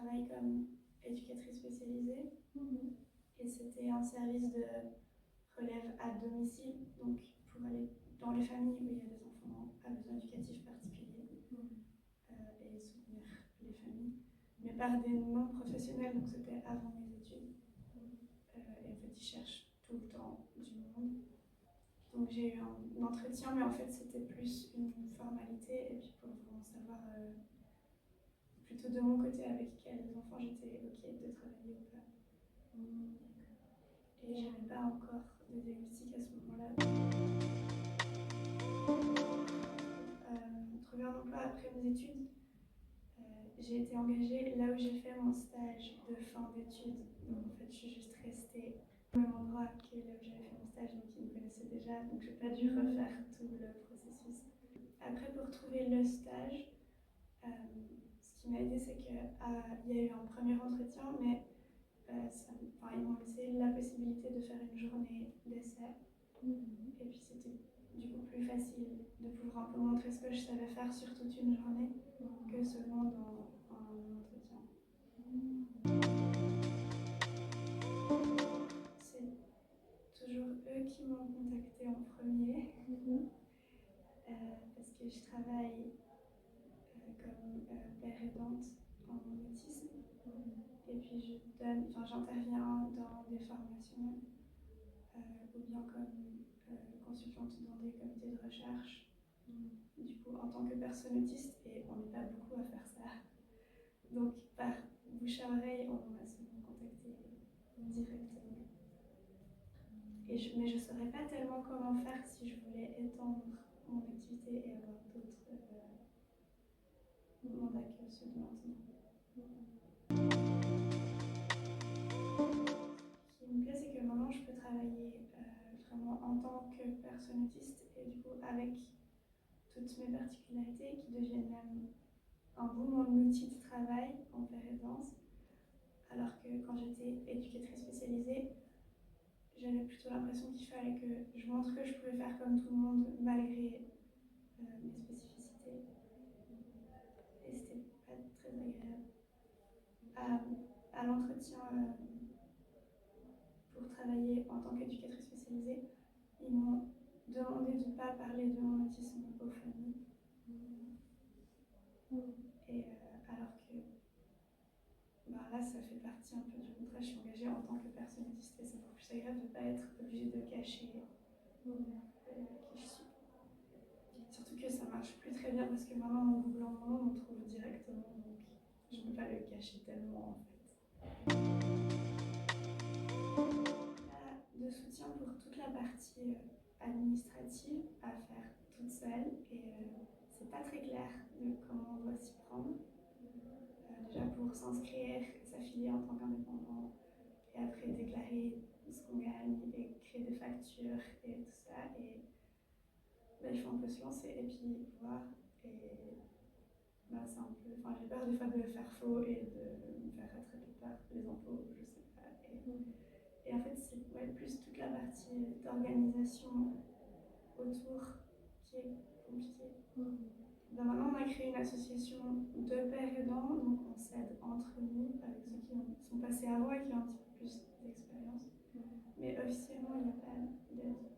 travaille comme éducatrice spécialisée. Mhm. Et c'était un service de relève à domicile, donc pour aller dans les familles où il y a des enfants à besoins éducatifs particuliers et soutenir les familles, mais par des non-professionnels, donc c'était avant mes études. Et en fait, ils cherchent tout le temps du monde. Donc j'ai eu un entretien, mais en fait c'était plus une formalité, et puis pour vraiment savoir plutôt de mon côté avec quels enfants j'étais ok de travailler ou pas. Et j'avais pas encore de diagnostic à ce moment-là. Trouver un emploi après mes études, j'ai été engagée là où j'ai fait mon stage de fin d'études. Donc en fait, je suis juste restée au même endroit que là où j'avais fait mon stage, donc ils me connaissaient déjà, donc j'ai pas dû refaire tout le processus. Après, pour trouver le stage, ce qui m'a aidé, c'est qu'il y a eu un premier entretien, mais ils m'ont laissé la possibilité de faire une journée d'essai. Et puis c'était du coup plus facile de pouvoir un peu montrer ce que je savais faire sur toute une journée que seulement dans un entretien. C'est toujours eux qui m'ont contacté en premier parce que je travaille comme père aidante en autisme. Et puis j'interviens dans des formations ou bien comme consultante dans des comités de recherche. Du coup, en tant que personne autiste, et on n'est pas beaucoup à faire ça. Donc, par bouche à oreille, on m'a souvent contacté directement. Mais je ne saurais pas tellement comment faire si je voulais étendre mon activité et avoir d'autres mandats que ceux de maintenant. Ce qui me plaît, c'est que maintenant, je peux travailler vraiment en tant que personne autiste et du coup, avec toutes mes particularités qui deviennent même un peu mon outil de travail en père aidance. Alors que quand j'étais éducatrice spécialisée, j'avais plutôt l'impression qu'il fallait que je montre que je pouvais faire comme tout le monde malgré mes spécificités. Et c'était pas très agréable. À l'entretien pour travailler en tant qu'éducatrice spécialisée, ils m'ont demandé de ne pas parler de mon autisme aux familles. Et alors que là, ça fait partie un peu du contrat. Je suis engagée en tant que personne autiste et c'est beaucoup plus agréable de ne pas être obligée de cacher qui je suis. Surtout que ça marche plus très bien parce que maintenant, en googlant mon nom, on me trouve directement. Donc, je ne peux pas le cacher tellement en fait. Il y a de soutien pour toute la partie administrative à faire toute seule et c'est pas très clair de comment on doit s'y prendre. Déjà pour s'inscrire, s'affilier en tant qu'indépendant et après déclarer ce qu'on gagne et créer des factures et tout ça. Et il faut un peu se lancer et puis voir. Et c'est un peu. J'ai peur des fois de faire faux et de me faire rattraper par les impôts, je sais pas. Et en fait, c'est plus toute la partie d'organisation autour qui est compliquée. Maintenant, on a créé une association de pères aidants, donc on s'aide entre nous avec ceux qui sont passés avant et qui ont un petit peu plus d'expérience. Mais officiellement, il n'y a pas d'aide.